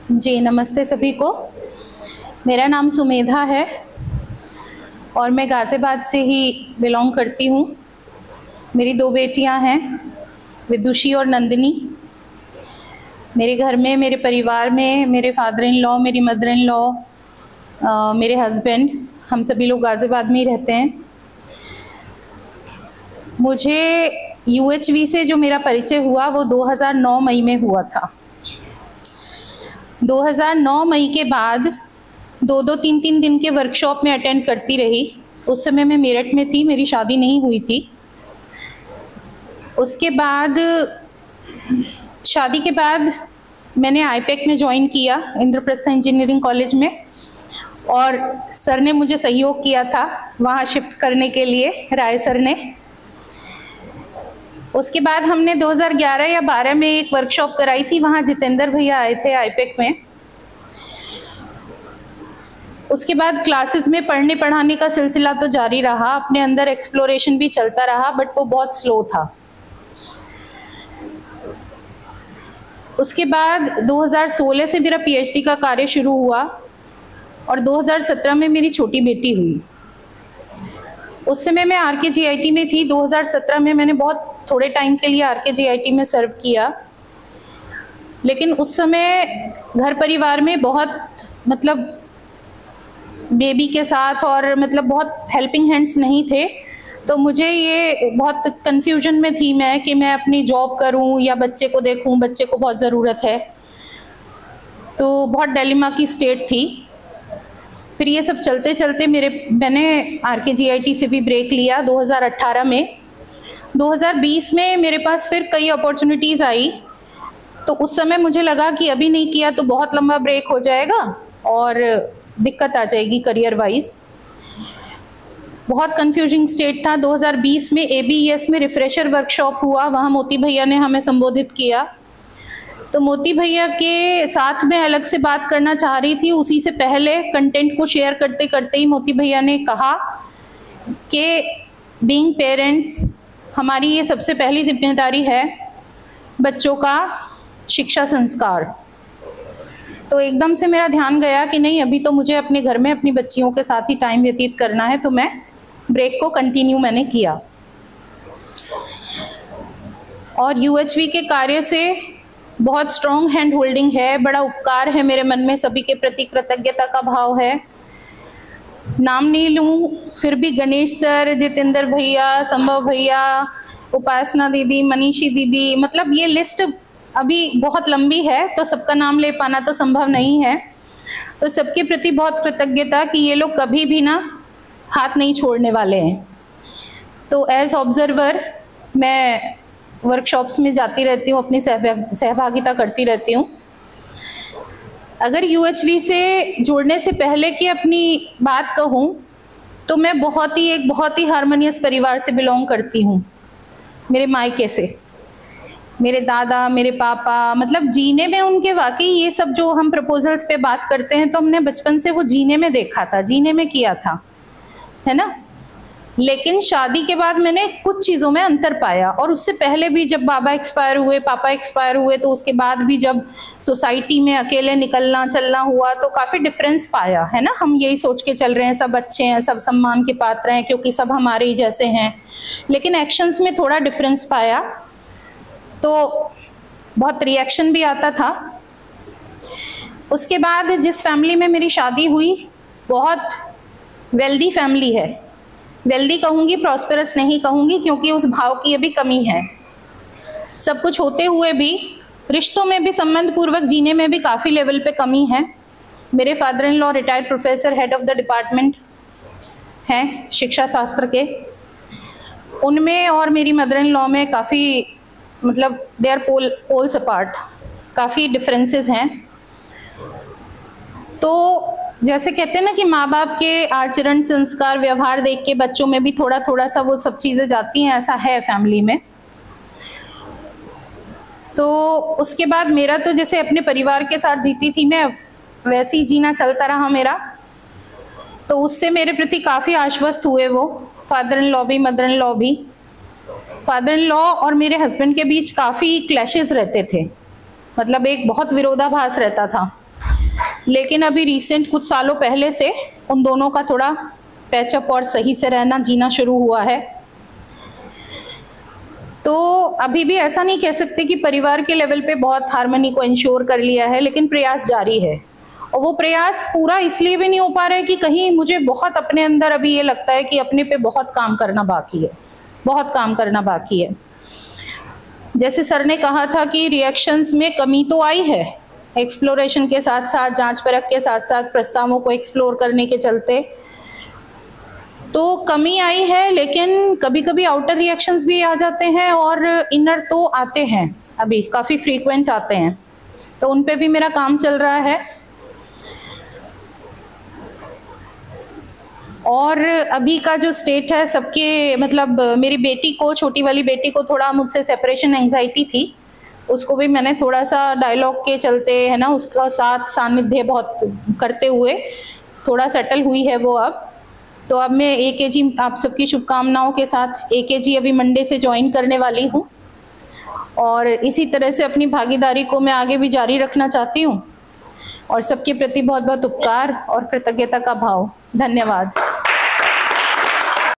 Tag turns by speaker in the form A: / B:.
A: जी नमस्ते सभी को। मेरा नाम सुमेधा है और मैं गाज़ियाबाद से ही बिलोंग करती हूँ। मेरी 2 बेटियाँ हैं, विदुषी और नंदिनी। मेरे घर में, मेरे परिवार में मेरे फादर इन लॉ, मेरी मदर इन लॉ, मेरे हस्बैंड, हम सभी लोग गाज़ियाबाद में ही रहते हैं। मुझे UHV से जो मेरा परिचय हुआ वो 2009 मई में हुआ था। 2009 मई के बाद 2-2, 3-3 दिन के वर्कशॉप में अटेंड करती रही। उस समय मैं मेरठ में थी, मेरी शादी नहीं हुई थी। उसके बाद शादी के बाद मैंने IPEC में ज्वाइन किया, इंद्रप्रस्थ इंजीनियरिंग कॉलेज में, और सर ने मुझे सहयोग किया था वहाँ शिफ्ट करने के लिए, राय सर ने। उसके बाद हमने 2011 या 12 में एक वर्कशॉप कराई थी, वहाँ जितेंद्र भैया आए थे IPEC में। उसके बाद क्लासेस में पढ़ने पढ़ाने का सिलसिला तो जारी रहा, अपने अंदर एक्सप्लोरेशन भी चलता रहा, बट वो बहुत स्लो था। उसके बाद 2016 से मेरा PhD का कार्य शुरू हुआ और 2017 में मेरी छोटी बेटी हुई। उस समय मैं RKGIT में थी। 2017 में मैंने बहुत थोड़े टाइम के लिए RKGIT में सर्व किया, लेकिन उस समय घर परिवार में बहुत बेबी के साथ और बहुत हेल्पिंग हैंड्स नहीं थे, तो मुझे ये बहुत कंफ्यूजन में थी मैं कि मैं अपनी जॉब करूं या बच्चे को देखूं, बच्चे को बहुत ज़रूरत है, तो बहुत डिलेमा की स्टेट थी। फिर ये सब चलते चलते मैंने RKGIT से भी ब्रेक लिया 2018 में। 2020 में मेरे पास फिर कई अपॉर्चुनिटीज़ आई, तो उस समय मुझे लगा कि अभी नहीं किया तो बहुत लंबा ब्रेक हो जाएगा और दिक्कत आ जाएगी करियर वाइज। बहुत कंफ्यूजिंग स्टेट था। 2020 में ABES में रिफ्रेशर वर्कशॉप हुआ, वहाँ मोती भैया ने हमें संबोधित किया। तो मोती भैया के साथ मैं अलग से बात करना चाह रही थी, उसी से पहले कंटेंट को शेयर करते करते ही मोती भैया ने कहा कि बीइंग पेरेंट्स, हमारी ये सबसे पहली जिम्मेदारी है बच्चों का शिक्षा संस्कार। तो एकदम से मेरा ध्यान गया कि नहीं, अभी तो मुझे अपने घर में अपनी बच्चियों के साथ ही टाइम व्यतीत करना है, तो मैं ब्रेक को कंटिन्यू मैंने किया। और UHV के कार्य से बहुत स्ट्रॉन्ग हैंड होल्डिंग है, बड़ा उपकार है मेरे मन में, सभी के प्रति कृतज्ञता का भाव है। नाम नहीं लूँ फिर भी गणेश सर, जितेंद्र भैया, संभव भैया, उपासना दीदी, मनीषी दीदी, ये लिस्ट अभी बहुत लंबी है, तो सबका नाम ले पाना तो संभव नहीं है। तो सबके प्रति बहुत कृतज्ञता कि ये लोग कभी भी ना हाथ नहीं छोड़ने वाले हैं। तो एज ऑब्जर्वर मैं वर्कशॉप्स में जाती रहती हूँ, अपनी सहभागिता करती रहती हूँ। अगर UHV से जुड़ने से पहले की अपनी बात कहूँ तो मैं एक बहुत ही हार्मोनियस परिवार से बिलोंग करती हूँ। मेरे मायके से मेरे दादा, मेरे पापा, जीने में उनके वाकई ये सब जो हम प्रपोजल्स पे बात करते हैं, तो हमने बचपन से वो जीने में देखा था, जीने में किया था, है ना। लेकिन शादी के बाद मैंने कुछ चीज़ों में अंतर पाया, और उससे पहले भी जब बाबा एक्सपायर हुए, पापा एक्सपायर हुए, तो उसके बाद भी जब सोसाइटी में अकेले निकलना चलना हुआ तो काफ़ी डिफरेंस पाया, है ना। हम यही सोच के चल रहे हैं सब अच्छे हैं, सब सम्मान के पात्र हैं क्योंकि सब हमारे ही जैसे हैं, लेकिन एक्शंस में थोड़ा डिफरेंस पाया, तो बहुत रिएक्शन भी आता था। उसके बाद जिस फैमिली में मेरी शादी हुई, बहुत वेल्दी फैमिली है। वेल्दी कहूँगी, प्रॉस्पेरस नहीं कहूँगी, क्योंकि उस भाव की अभी कमी है। सब कुछ होते हुए भी रिश्तों में भी, संबंध पूर्वक जीने में भी काफ़ी लेवल पे कमी है। मेरे father in law retired professor, head of the department हैं शिक्षा शास्त्र के, उनमें और मेरी मदर इन लॉ में काफ़ी दे आर पोल्स अपार्ट, काफ़ी डिफरेंसेस हैं। तो जैसे कहते हैं ना कि माँ बाप के आचरण, संस्कार, व्यवहार देख के बच्चों में भी थोड़ा थोड़ा सा वो सब चीज़ें जाती हैं, ऐसा है फैमिली में। तो उसके बाद मेरा तो जैसे अपने परिवार के साथ जीती थी मैं, वैसे ही जीना चलता रहा मेरा। तो उससे मेरे प्रति काफ़ी आश्वस्त हुए वो, फादर इन लॉ भी, मदर इन लॉ भी। फादर इन लॉ और मेरे हस्बैंड के बीच काफ़ी क्लैशेस रहते थे, एक बहुत विरोधाभास रहता था। लेकिन अभी रिसेंट कुछ सालों पहले से उन दोनों का थोड़ा पैचअप और सही से रहना जीना शुरू हुआ है। तो अभी भी ऐसा नहीं कह सकते कि परिवार के लेवल पे बहुत हार्मनी को इंश्योर कर लिया है, लेकिन प्रयास जारी है। और वो प्रयास पूरा इसलिए भी नहीं हो पा रहा है कि कहीं मुझे बहुत अपने अंदर अभी ये लगता है कि अपने पे बहुत काम करना बाकी है, बहुत काम करना बाकी है। जैसे सर ने कहा था कि रिएक्शंस में कमी तो आई है, एक्सप्लोरेशन के साथ साथ, जांच परख के साथ साथ प्रस्तावों को एक्सप्लोर करने के चलते तो कमी आई है, लेकिन कभी कभी आउटर रिएक्शंस भी आ जाते हैं और इनर तो आते हैं, अभी काफ़ी फ्रीक्वेंट आते हैं, तो उन पे भी मेरा काम चल रहा है। और अभी का जो स्टेट है सबके, मतलब मेरी बेटी को, छोटी वाली बेटी को थोड़ा मुझसे सेपरेशन एंजाइटी थी, उसको भी मैंने थोड़ा सा डायलॉग के चलते, है ना, उसका साथ सानिध्य बहुत करते हुए थोड़ा सेटल हुई है वो अब। तो अब मैं AKG, आप सबकी शुभकामनाओं के साथ AKG अभी मंडे से ज्वाइन करने वाली हूँ और इसी तरह से अपनी भागीदारी को मैं आगे भी जारी रखना चाहती हूँ और सबके प्रति बहुत बहुत उपकार और कृतज्ञता का भाव। धन्यवाद।